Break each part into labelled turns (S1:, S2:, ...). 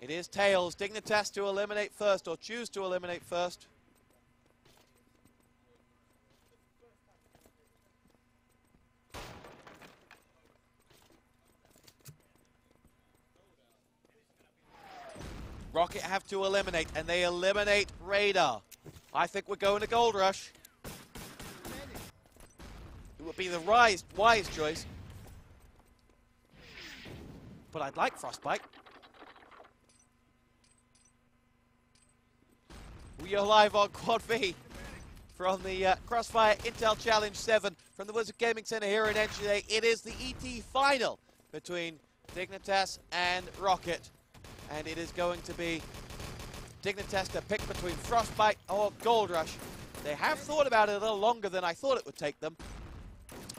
S1: It is tails. Dignitas to eliminate first, or choose to eliminate first. Rockit have to eliminate, and they eliminate Radar. I think we're going to Gold Rush. It would be the wise choice. But I'd like Frostbite. We are live on Quad V from the Crossfire Intel Challenge 7 from the Wizard Gaming Center here in Enschede. It is the ET final between Dignitas and Rockit. And it is going to be Dignitas to pick between Frostbite or Gold Rush. They have thought about it a little longer than I thought it would take them.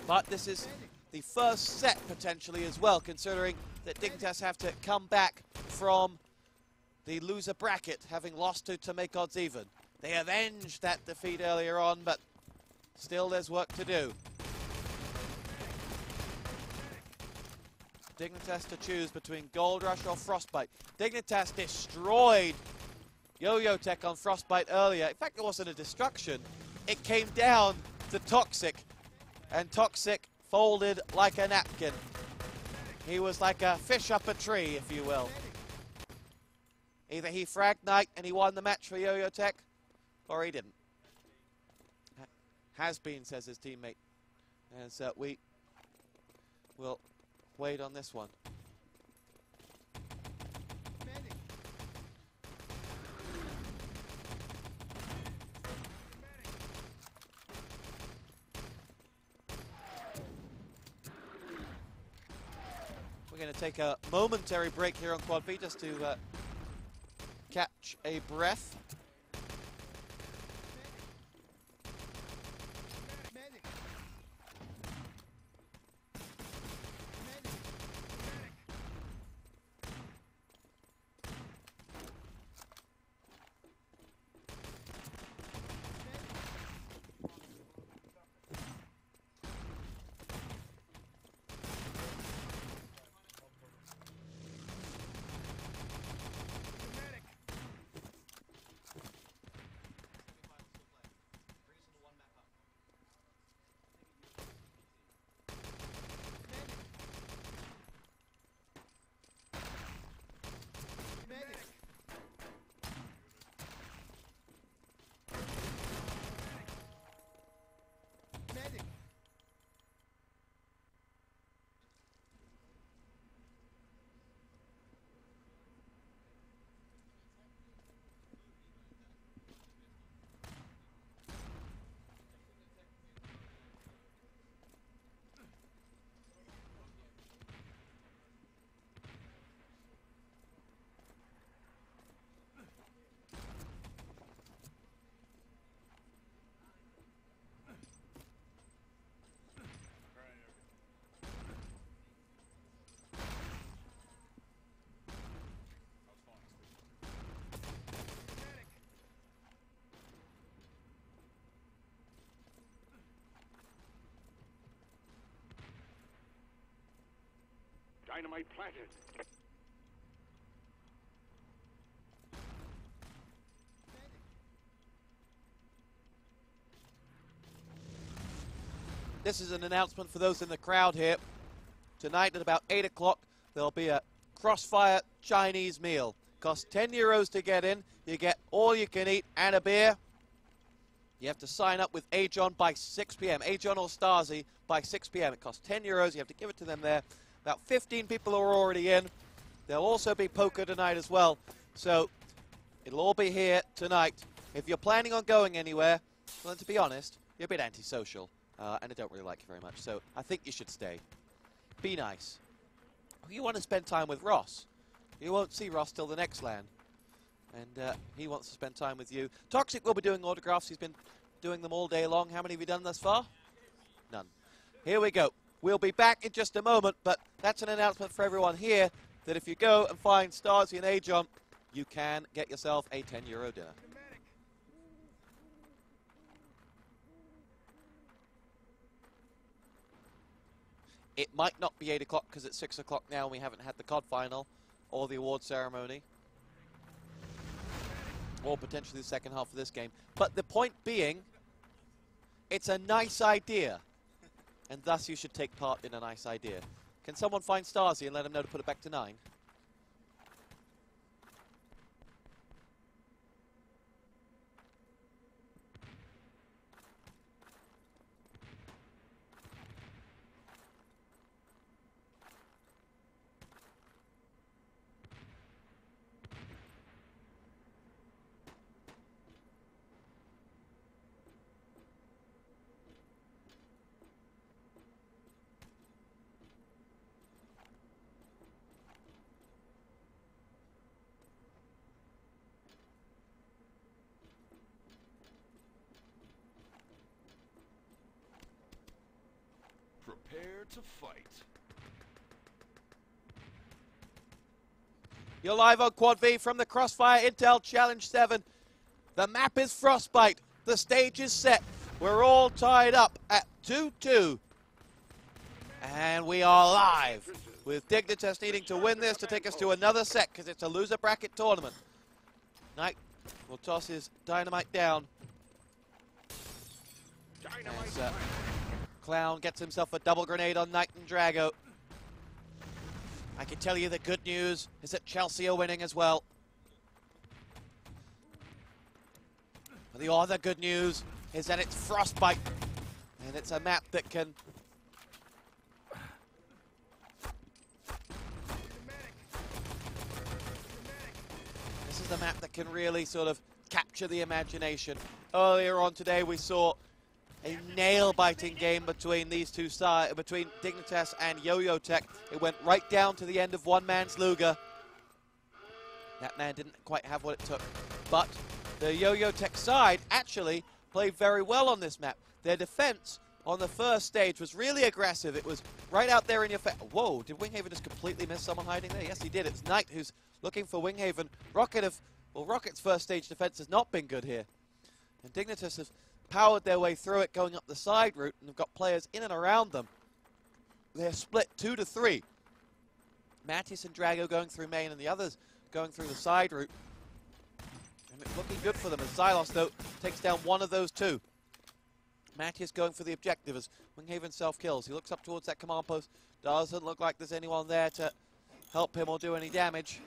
S1: But this is the first set potentially as well, considering that Dignitas have to come back from the loser bracket, having lost to make odds even. They avenged that defeat earlier on, but still there's work to do. Dignitas to choose between Gold Rush or Frostbite. Dignitas destroyed Yo-Yo Tech on Frostbite earlier. In fact, it wasn't a destruction. It came down to Toxic, and Toxic folded like a napkin. He was like a fish up a tree, if you will. Either he fragged Knight and he won the match for Yo-Yo Tech, or he didn't. Has been, says his teammate. And so we will wait on this one. We're going to take a momentary break here on Quad V just to catch a breath.
S2: Dynamite planted.
S1: This is an announcement for those in the crowd here. Tonight at about 8 o'clock, there'll be a Crossfire Chinese meal. Costs 10 euros to get in. You get all you can eat and a beer. You have to sign up with Ajon by 6 p.m. Ajon or Stasi by 6 p.m. It costs 10 euros. You have to give it to them there. About 15 people are already in. There'll also be poker tonight as well. So it'll all be here tonight. If you're planning on going anywhere, well, to be honest, you're a bit antisocial. And I don't really like you very much. So I think you should stay. Be nice. You want to spend time with Ross. You won't see Ross till the next LAN. And he wants to spend time with you. Toxic will be doing autographs. He's been doing them all day long. How many have you done thus far? None. Here we go. We'll be back in just a moment, but that's an announcement for everyone here that if you go and find Stasi and Ajon, you can get yourself a 10 euro dinner. It might not be 8 o'clock because it's 6 o'clock now and we haven't had the COD final or the award ceremony. or potentially the second half of this game. But the point being, it's a nice idea, and thus you should take part in a nice idea. Can someone find Stasi and let him know to put it back to 9?
S2: Prepare to fight.
S1: You're live on Quad V from the Crossfire Intel Challenge 7. The map is Frostbite. The stage is set. We're all tied up at 2-2. And we are live with Dignitas needing to win this to take us to another set because it's a loser bracket tournament. Knight will toss his dynamite down. As Clown gets himself a double grenade on Knight and Drago. I can tell you the good news is that Chelsea are winning as well. But the other good news is that it's Frostbite. And it's a map that can... This is the map that can really sort of capture the imagination. Earlier on today we saw a nail-biting game between these two sides, between Dignitas and Yo-Yo Tech. It went right down to the end of one man's Luger. That man didn't quite have what it took. But the Yo-Yo Tech side actually played very well on this map. Their defense on the first stage was really aggressive. It was right out there in your face. Whoa, did Winghaven just completely miss someone hiding there? Yes, he did. It's Knight who's looking for Winghaven. Rockit's first stage defense has not been good here. And Dignitas has powered their way through it, going up the side route, and have got players in and around them. They're split 2-3. Mattis and Drago going through main, and the others going through the side route. And it's looking good for them as Xylos, though, takes down one of those two. Mattis going for the objective as Winghaven self-kills. He looks up towards that command post. Doesn't look like there's anyone there to help him or do any damage.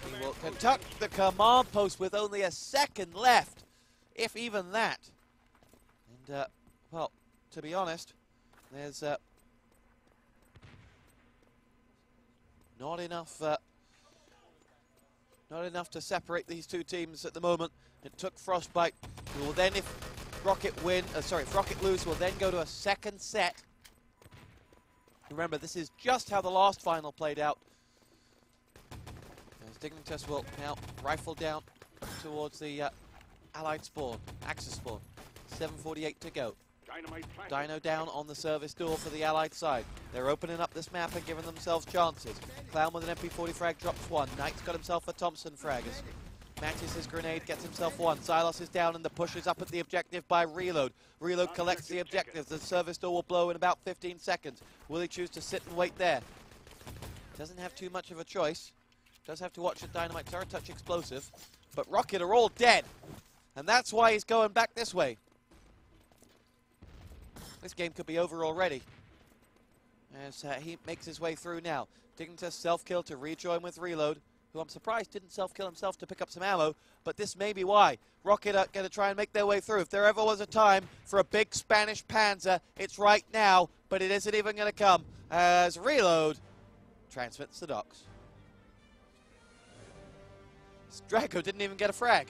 S1: And he will conduct the command post with only a second left, if even that. And, well, to be honest, there's not enough to separate these two teams at the moment. It took Frostbite, who will then, if Rockit lose, will then go to a second set. Remember, this is just how the last final played out. As Dignitas will now rifle down towards the Allied spawn, Axis spawn. 7:48 to go. Dino down on the service door for the Allied side. They're opening up this map and giving themselves chances. Clown with an MP40 frag drops one. Knight's got himself a Thompson frag. Mattis his grenade gets himself one. Xylos is down and the push is up at the objective by Reload. Reload collects the objective. The service door will blow in about 15 seconds. Will he choose to sit and wait there? Doesn't have too much of a choice. Does have to watch a dynamite turret touch explosive. But Rockit are all dead. And that's why he's going back this way. This game could be over already. As he makes his way through now. Dignitas self-kill to rejoin with Reload, who I'm surprised didn't self-kill himself to pick up some ammo, but this may be why. Rockit are going to try and make their way through. If there ever was a time for a big Spanish Panzer, it's right now, but it isn't even going to come, as Reload transmits the docks. Drago didn't even get a frag,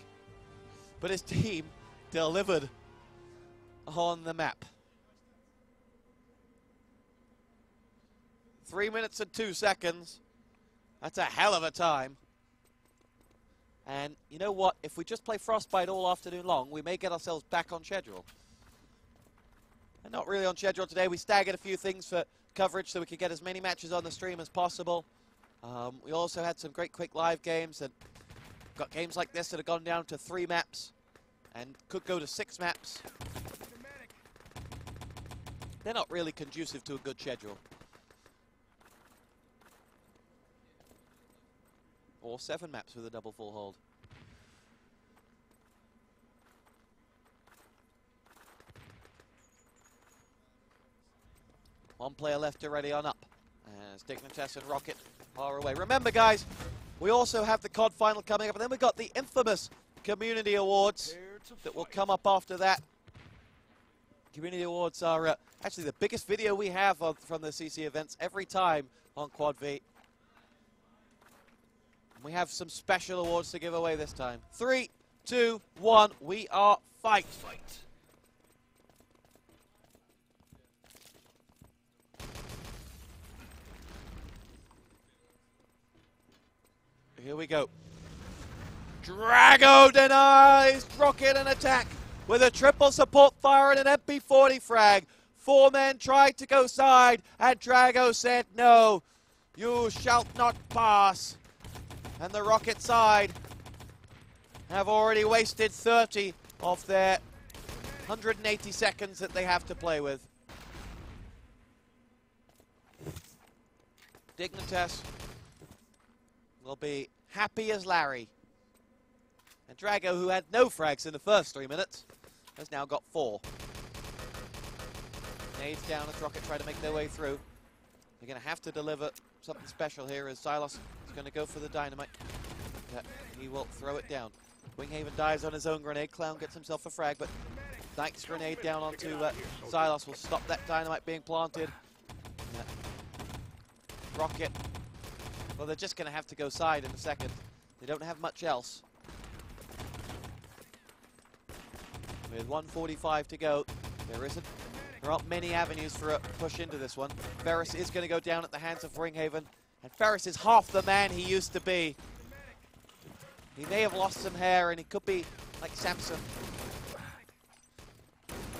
S1: but his team delivered on the map. 3 minutes and 2 seconds. That's a hell of a time. And you know what? If we just play Frostbite all afternoon long, we may get ourselves back on schedule. And not really on schedule today. We staggered a few things for coverage so we could get as many matches on the stream as possible. We also had some great quick live games, and got games like this that have gone down to 3 maps and could go to 6 maps. They're not really conducive to a good schedule. Or 7 maps with a double full hold. One player left already on up. As Dignitas and Rockit are away. Remember, guys, we also have the COD final coming up, and then we've got the infamous Community Awards that will come up after that. Community Awards are actually the biggest video we have from the CC events every time on Quad V. And we have some special awards to give away this time. 3, 2, 1, we are fight. Here we go. Drago denies Rockit an attack with a triple support fire and an MP40 frag. 4 men tried to go side, and Drago said no. You shall not pass. And the Rockit side have already wasted 30 of their 180 seconds that they have to play with. Dignitas will be happy as Larry. And Drago, who had no frags in the first 3 minutes, has now got 4. Nades down as Rockit try to make their way through. They're going to have to deliver something special here as Silas is going to go for the dynamite. He will throw it down. Winghaven dives on his own grenade. Clown gets himself a frag, but Knight's grenade down onto Silas will stop that dynamite being planted. Rockit, well, they're just going to have to go side in a second. They don't have much else. With 1:45 to go, there aren't many avenues for a push into this one. Ferris is going to go down at the hands of Winghaven, and Ferris is half the man he used to be. He may have lost some hair, and he could be like Samson.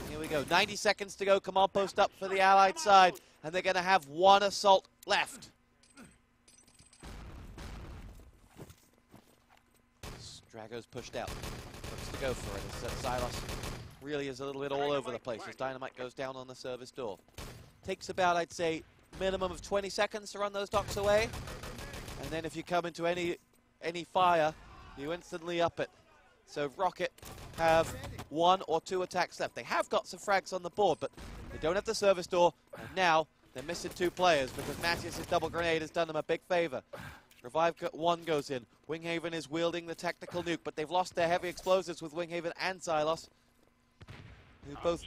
S1: Here we go, 90 seconds to go. Command post up for the Allied side, and they're going to have 1 assault left. Drago's pushed out. Looks to go for it. As Silas really is a little bit all over the place as dynamite goes down on the service door. Takes about, I'd say, minimum of 20 seconds to run those docks away. And then if you come into any fire, you instantly up it. So Rockit have 1 or 2 attacks left. They have got some frags on the board, but they don't have the service door. And now they're missing 2 players because Matthias' double grenade has done them a big favor. Revive 1 goes in. Winghaven is wielding the tactical nuke, but they've lost their heavy explosives with Winghaven and Silas, who both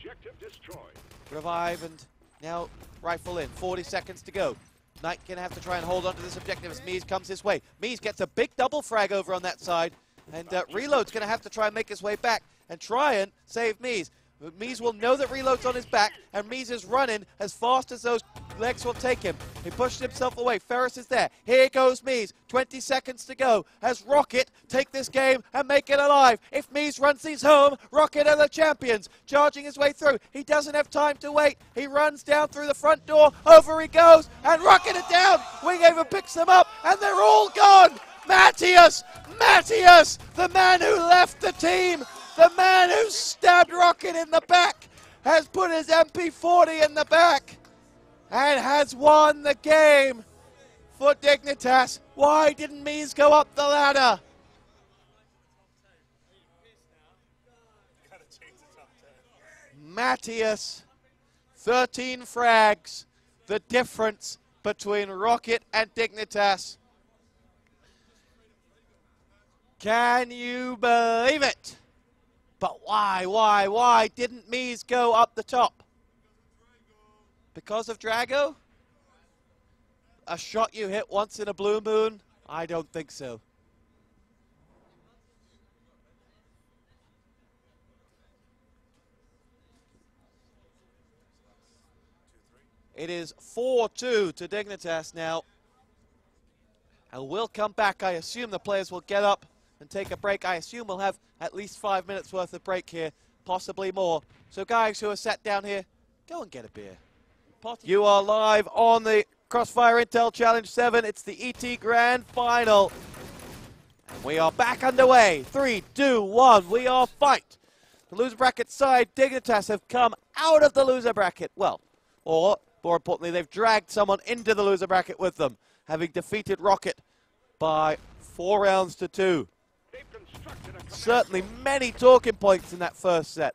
S1: revive and now rifle in. 40 seconds to go. Knight gonna have to try and hold on to this objective as Mies comes his way. Mies gets a big double frag over on that side, and Reload's gonna have to try and make his way back and try and save Mies. Mies will know that Reload's on his back, and Mies is running as fast as those legs will take him. He pushes himself away. Ferris is there. Here goes Mies. 20 seconds to go as Rockit take this game and make it alive. If Mies runs these home, Rockit are the champions. Charging his way through. He doesn't have time to wait. He runs down through the front door. Over he goes, and Rockit are down. Winghaven picks them up, and they're all gone. Matthias, the man who left the team, the man who stabbed Rockit in the back, has put his MP40 in the back and has won the game for Dignitas. Why didn't Mies go up the ladder? Matthias, 13 frags, the difference between Rockit and Dignitas. Can you believe it? But why didn't Mies go up the top? Because of Drago? A shot you hit once in a blue moon? I don't think so. It is 4-2 to Dignitas now. And we'll come back. I assume the players will get up and take a break. I assume we'll have at least 5 minutes worth of break here, possibly more. So guys who are sat down here, go and get a beer. You are live on the Crossfire Intel Challenge 7. It's the ET Grand Final. And we are back underway. 3, 2, 1, we are fight. The loser bracket side, Dignitas, have come out of the loser bracket. Well, or more importantly, they've dragged someone into the loser bracket with them, having defeated Rockit by 4 rounds to 2. Certainly many talking points in that first set.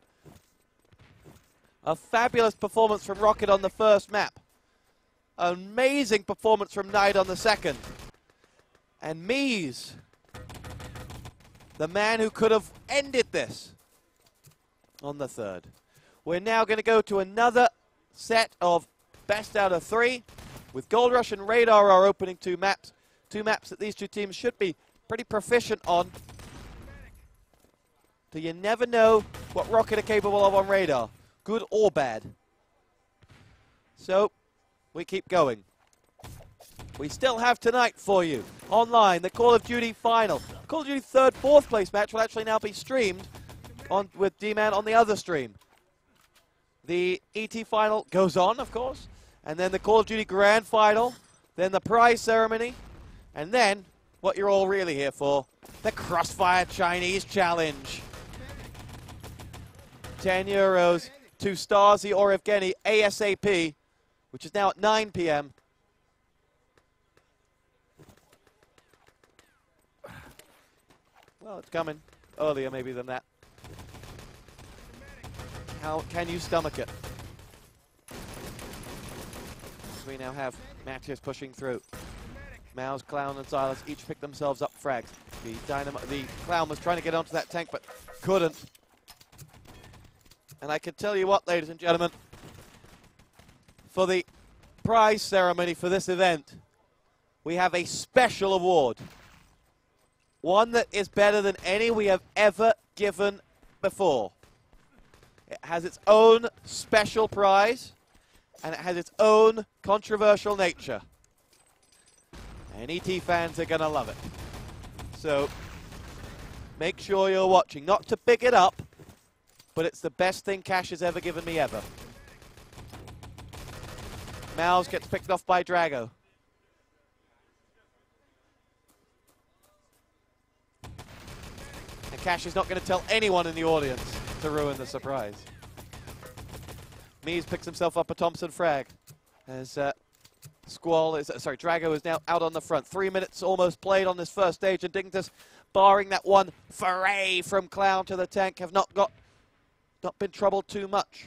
S1: A fabulous performance from Rockit on the first map. Amazing performance from Knight on the second. And Mies, the man who could have ended this, on the third. We're now going to go to another set of best out of three, with Gold Rush and Radar our opening two maps. Two maps that these two teams should be pretty proficient on. So you never know what Rockit are capable of on Radar, good or bad. So, we keep going. We still have tonight for you, online, the Call of Duty final. Call of Duty third, fourth place match will actually now be streamed with D-Man on the other stream. The ET final goes on, of course, and then the Call of Duty grand final, then the prize ceremony, and then, what you're all really here for, the Crossfire Chinese Challenge. 10 euros to Stasi or Evgeny ASAP, which is now at 9 p.m. Well, it's coming earlier maybe than that. How can you stomach it? We now have Matthias pushing through. Mouse, Clown, and Silas each pick themselves up frags. The Clown was trying to get onto that tank, but couldn't. And I can tell you what, ladies and gentlemen, for the prize ceremony for this event, we have a special award. One that is better than any we have ever given before. It has its own special prize, and it has its own controversial nature. And ET fans are going to love it. So, make sure you're watching. Not to pick it up, but it's the best thing Cash has ever given me ever. Mouse gets picked off by Drago. And Cash is not going to tell anyone in the audience to ruin the surprise. Mies picks himself up a Thompson frag. As Drago is now out on the front. 3 minutes almost played on this first stage, and Dignitas, barring that one foray from Clown to the tank, have not been troubled too much.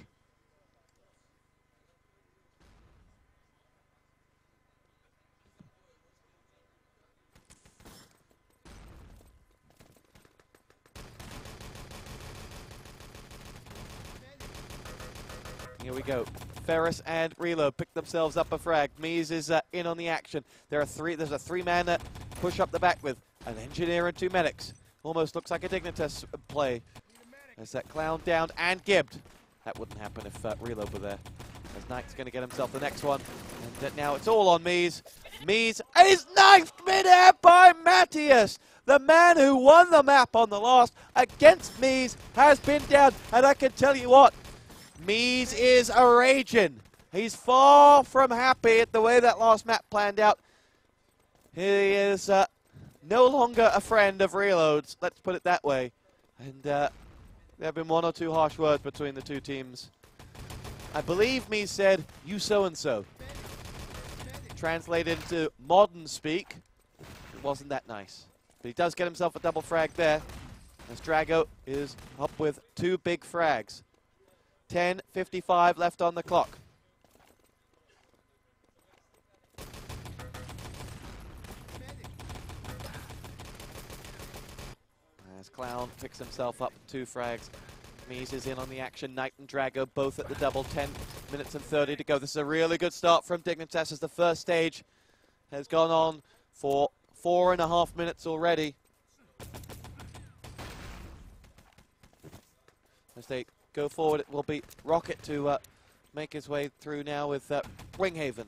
S1: Here we go. Ferris and Reload pick themselves up a frag. Mies is in on the action. There's a three-man push up the back with an engineer and two medics. Almost looks like a Dignitas play. There's that Clown down and gibbed. That wouldn't happen if Reload were there. As Knight's going to get himself the next one. And now it's all on Mies. Mies is knifed mid-air by Matthias. The man who won the map on the last against Mies has been down. And I can tell you what, Mies is a raging. He's far from happy at the way that last map planned out. He is no longer a friend of Reload's, let's put it that way. And there have been one or two harsh words between the two teams. I believe Mies said, "You so-and-so." Translated into modern speak, it wasn't that nice. But he does get himself a double frag there, as Drago is up with two big frags. 10:55 left on the clock. As Clown picks himself up 2 frags. Mies is in on the action. Knight and Drago both at the double. 10 minutes and 30 to go. This is a really good start from Dignitas as the first stage has gone on for 4.5 minutes already. As they go forward, it will be Rockit to make his way through now with Winghaven.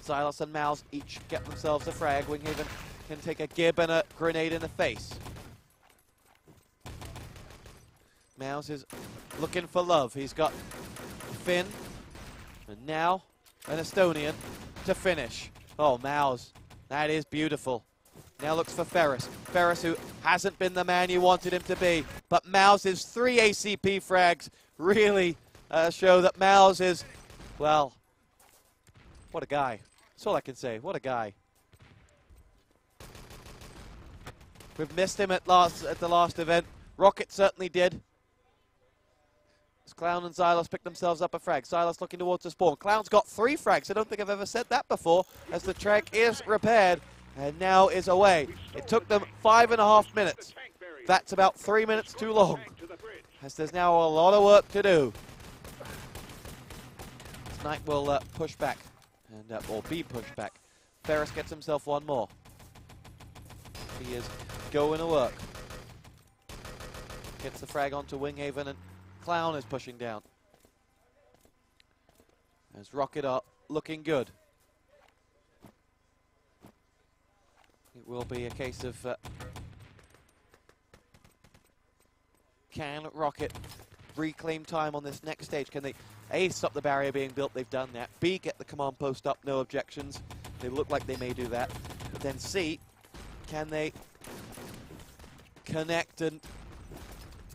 S1: Silas and Mouse each get themselves a frag. Winghaven can take a gib and a grenade in the face. Mouse is looking for love. He's got Finn, and now an Estonian to finish. Oh, Mouse, that is beautiful. Now looks for Ferris. Ferris, who hasn't been the man you wanted him to be. But Mouse's 3 ACP frags really show that Mouse is, well, what a guy. That's all I can say. What a guy. We've missed him at the last event. Rockit certainly did. Clown and Xylos pick themselves up a frag. Xylos looking towards the spawn. Clown's got 3 frags. I don't think I've ever said that before, as the track is repaired and now is away. It took them 5.5 minutes. That's about 3 minutes too long, as there's now a lot of work to do. Knight will push back, and or be pushed back. Ferris gets himself one more. He is going to work. Gets the frag onto Winghaven, and Clown is pushing down. As Rockit are looking good. It will be a case of can Rockit reclaim time on this next stage? Can they A, stop the barrier being built? They've done that. B, get the command post up, no objections. They look like they may do that. But then C, can they connect and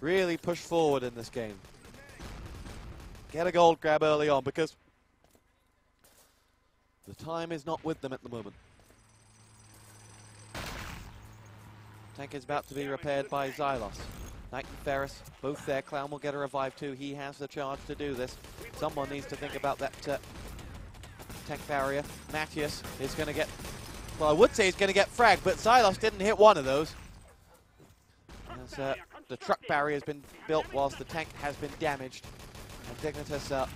S1: really push forward in this game? Get a gold grab early on, because the time is not with them at the moment. Tank is about to be repaired by Xylos. Knight and Ferris, both there. Clown will get a revive too. He has the charge to do this. Someone needs to think about that tank barrier. Matthias is going to get, well, I would say he's going to get fragged, but Xylos didn't hit one of those. As the truck barrier has been built whilst the tank has been damaged. And Dignitas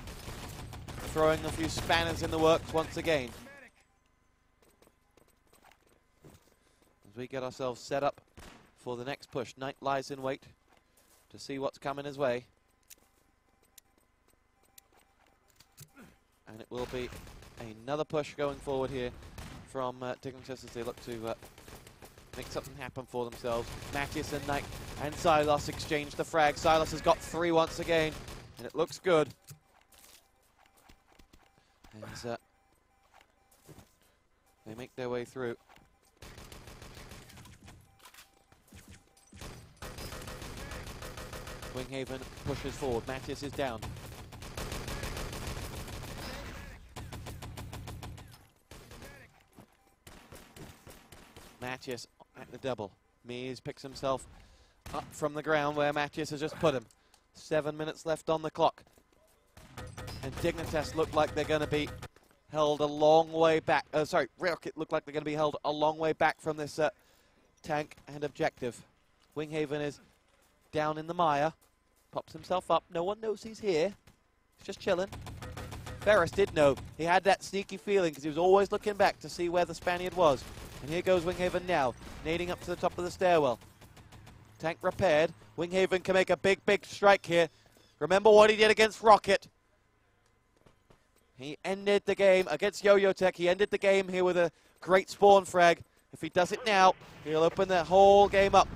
S1: throwing a few spanners in the works once again. As we get ourselves set up for the next push. Knight lies in wait to see what's coming his way. And it will be another push going forward here from Dignitas as they look to make something happen for themselves. Matthias and Knight and Xylos exchange the frag. Xylos has got 3 once again, and it looks good. As they make their way through. Winghaven pushes forward. Matthias is down. Matthias at the double. Mies picks himself up from the ground where Matthias has just put him. 7 minutes left on the clock. And Dignitas look like they're going to be held a long way back. Sorry, Rockit look like they're going to be held a long way back from this tank and objective. Winghaven is down in the mire. Pops himself up. No one knows he's here. He's just chilling. Ferris did know. He had that sneaky feeling because he was always looking back to see where the Spaniard was. And here goes Winghaven now, nading up to the top of the stairwell. Tank repaired. Winghaven can make a big, big strike here. Remember what he did against Rockit. He ended the game against Yo-Yo Tech. He ended the game here with a great spawn frag. If he does it now, he'll open the whole game up.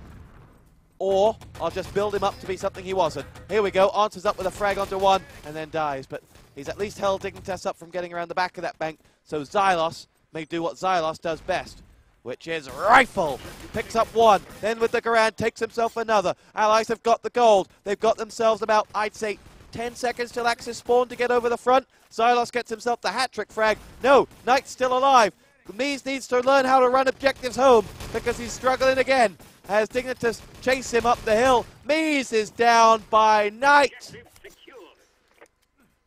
S1: Or I'll just build him up to be something he wasn't. Here we go. Answers up with a frag onto one and then dies. But he's at least held Dignitas up from getting around the back of that bank. So Xylos may do what Xylos does best, which is rifle. Picks up one. Then with the Garand takes himself another. Allies have got the gold. They've got themselves about, I'd say, 10 seconds till Axis spawn to get over the front. Xylos gets himself the hat-trick frag. No, Knight's still alive. Mies needs to learn how to run objectives home because he's struggling again. As Dignitas chase him up the hill. Mies is down by Knight.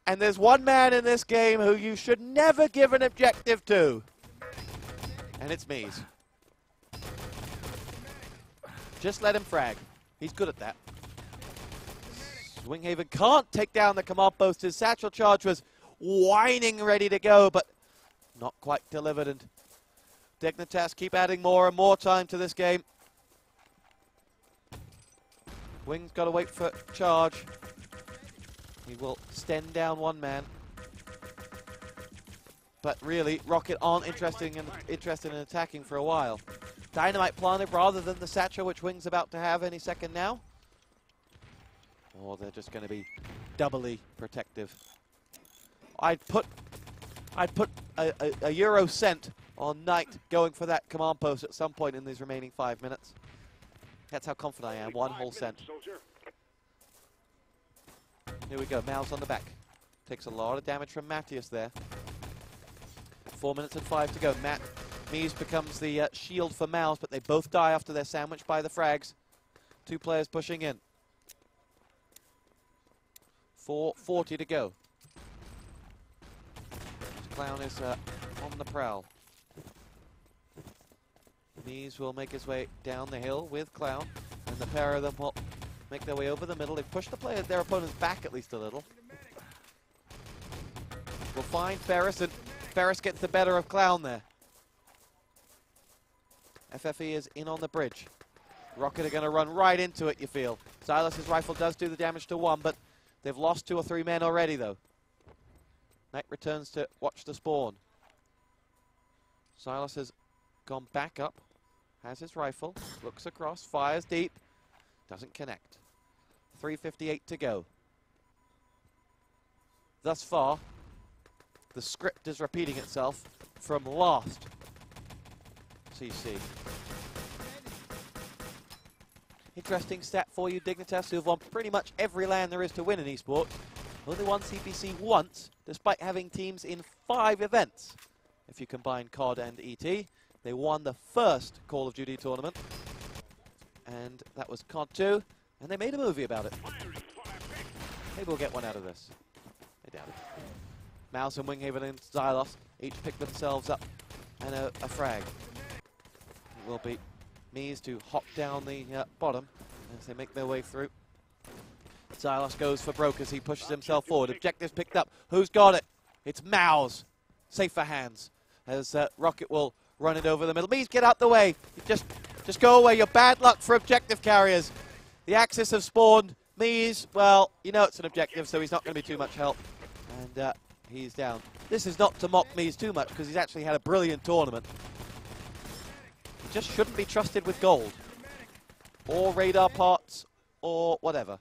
S1: And there's one man in this game who you should never give an objective to. And it's Mies. Just let him frag. He's good at that. Winghaven can't take down the command post. His satchel charge was whining ready to go, but not quite delivered. And Dignitas keep adding more and more time to this game. Wing's got to wait for charge. He will stand down one man. But really, Rockit aren't interested in attacking for a while. Dynamite planted rather than the satchel, which Wing's about to have any second now. Or they're just going to be doubly protective. I'd put a Euro cent on Knight going for that command post at some point in these remaining 5 minutes. That's how confident I am. 1 whole cent. Here we go. Mouse on the back. Takes a lot of damage from Matthias there. 4 minutes and 5 to go. Mies becomes the shield for Mouse, but they both die after they're sandwiched by the frags. 2 players pushing in. 4:40 to go. Clown is on the prowl. Mees will make his way down the hill with Clown, and the pair of them will make their way over the middle. They've pushed their opponents back at least a little. We'll find Ferris, and Ferris gets the better of Clown there. FFE is in on the bridge. Rockit are going to run right into it, you feel. Silas's rifle does do the damage to one, but they've lost 2 or 3 men already, though. Knight returns to watch the spawn. Silas has gone back up, has his rifle, looks across, fires deep, doesn't connect. 3:58 to go. Thus far, the script is repeating itself from last CC. Interesting stat for you, Dignitas, who have won pretty much every land there is to win in esports. Only won CPC once, despite having teams in 5 events. If you combine COD and ET, they won the first Call of Duty tournament, and that was COD 2, and they made a movie about it. Maybe we'll get one out of this. I doubt it. Mouse and Winghaven and Xylos each pick themselves up and a frag. It will be Mees to hop down the bottom as they make their way through. Xylos goes for broke as he pushes himself forward. Objectives picked up. Who's got it? It's Mouse. Safer hands as Rockit will run it over the middle. Mees, get out the way. Just go away. You're bad luck for objective carriers. The Axis have spawned. Mees, well, you know it's an objective, so he's not going to be too much help. And he's down. This is not to mock Mees too much because he's actually had a brilliant tournament. He just shouldn't be trusted with gold. Or radar parts, or whatever.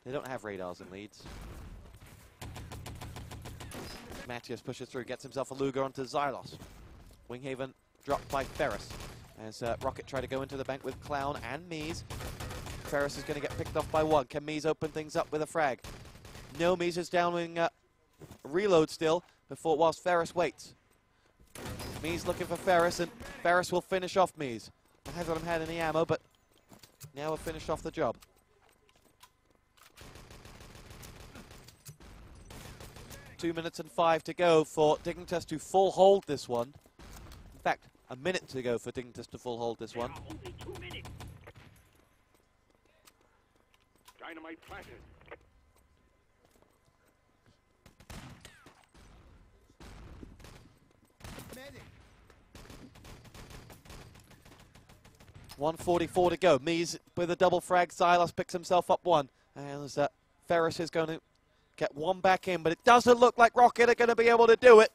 S1: They don't have radars in Leeds. Matthias pushes through, gets himself a Luger onto Xylos. Winghaven dropped by Ferris as Rockit try to go into the bank with Clown and Mees. Ferris is going to get picked off by one. Can Mees open things up with a frag? No, Mees is downwing reload still whilst Ferris waits. Mees looking for Ferris, and Ferris will finish off Mees. I haven't had any ammo, but now we've finished off the job. Two minutes and 5 to go for Dignitas to full hold this one. In fact, a minute to go for Dignitas to full hold this one.
S2: Only 2 minutes. Dynamite planted.
S3: Medic.
S1: 1:44 to go. Mees with a double frag. Silas picks himself up one. And Ferris is going to get one back in, but it doesn't look like Rockit are going to be able to do it.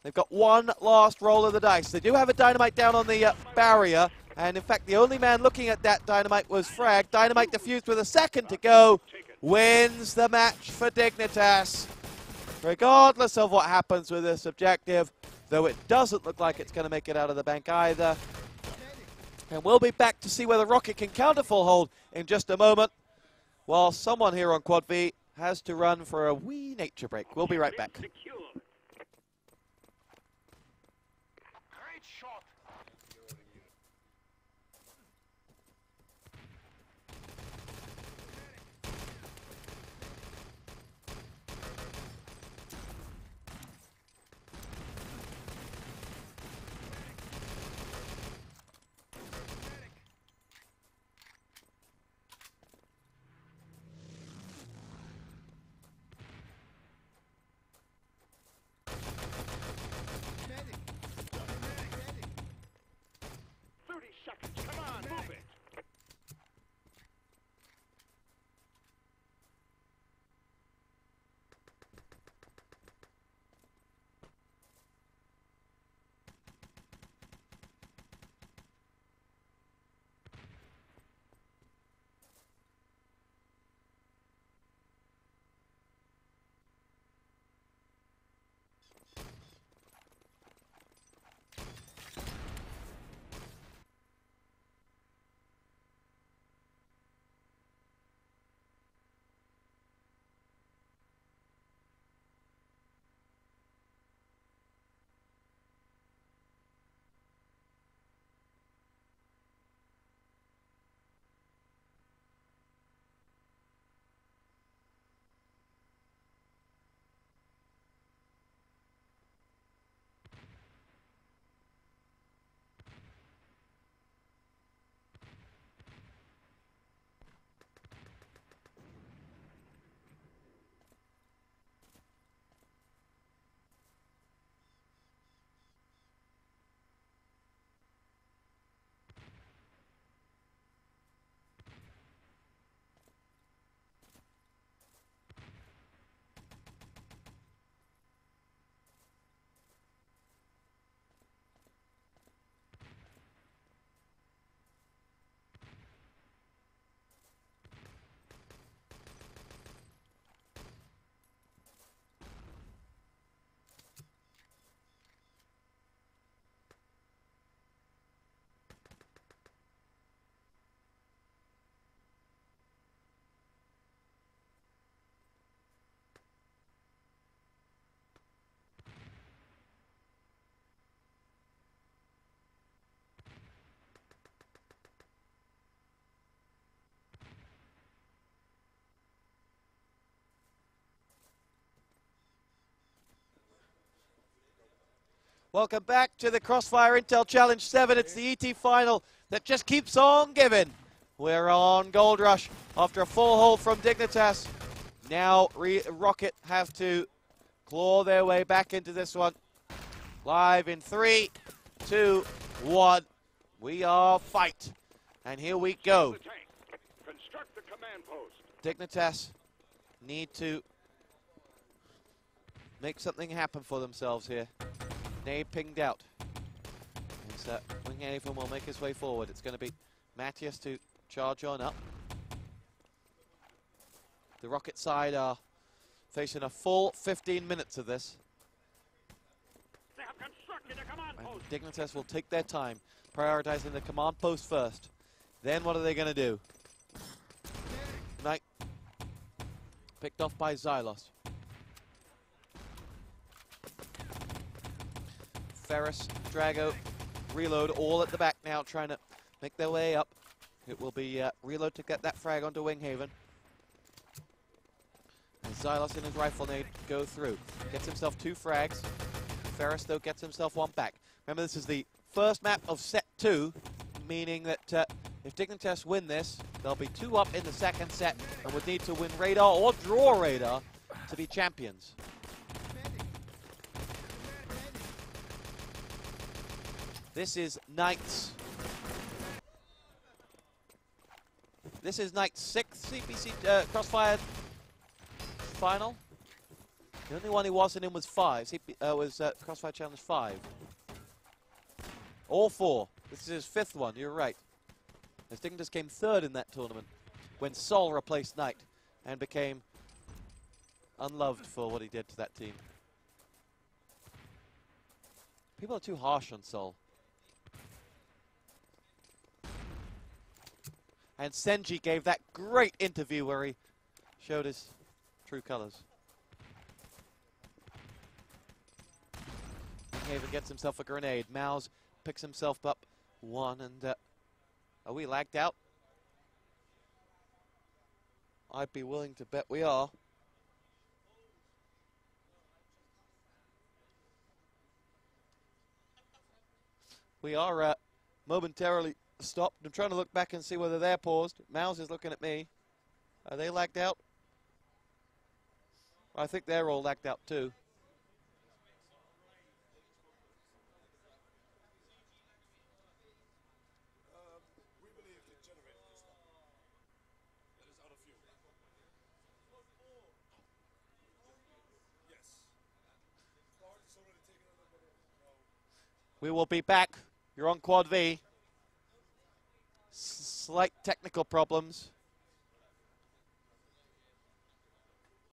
S1: They've got one last roll of the dice. They do have a dynamite down on the barrier, and in fact the only man looking at that dynamite was Frag. Dynamite defused with a second to go. Wins the match for Dignitas. Regardless of what happens with this objective, though it doesn't look like it's going to make it out of the bank either. And we'll be back to see whether Rockit can counter full hold in just a moment, while someone here on Quad V has to run for a wee nature break. We'll be right back.
S2: Great shot.
S1: Welcome back to the Crossfire Intel Challenge 7. It's the ET final that just keeps on giving. We're on Gold Rush after a full hold from Dignitas. Now Rockit have to claw their way back into this one. Live in 3, 2, 1. We are fight. And here we go.
S2: Construct the command post.
S1: Dignitas need to make something happen for themselves here. They pinged out. Winghaven will make his way forward. It's going to be Matthias to charge on up. The Rockit side are facing a full 15 minutes of this.
S2: They have constructed a command post.
S1: Dignitas will take their time, prioritizing the command post first. Then what are they going to do? Knight picked off by Xylos. Ferris, Drago, Reload all at the back now, trying to make their way up. It will be Reload to get that frag onto Winghaven. And Xylos in his rifle nade go through. Gets himself 2 frags. Ferris, though, gets himself 1 back. Remember, this is the first map of set 2, meaning that if Dignitas win this, they'll be 2 up in the second set and would need to win radar or draw radar to be champions. This is Knight's 6th CPC Crossfire final. The only one he wasn't in was 5. Crossfire Challenge 5. All 4. This is his 5th one, you're right. As Dignitas came 3rd in that tournament when Sol replaced Knight and became unloved for what he did to that team. People are too harsh on Sol. And Senji gave that great interview where he showed his true colors. Haven gets himself a grenade. Mouse picks himself up 1 and are we lagged out? I'd be willing to bet we are. We are momentarily stopped. I'm trying to look back and see whether they're paused. Mouse is looking at me. Are they lagged out? I think they're all lagged out too. We will be back. You're on Quad V. Slight technical problems.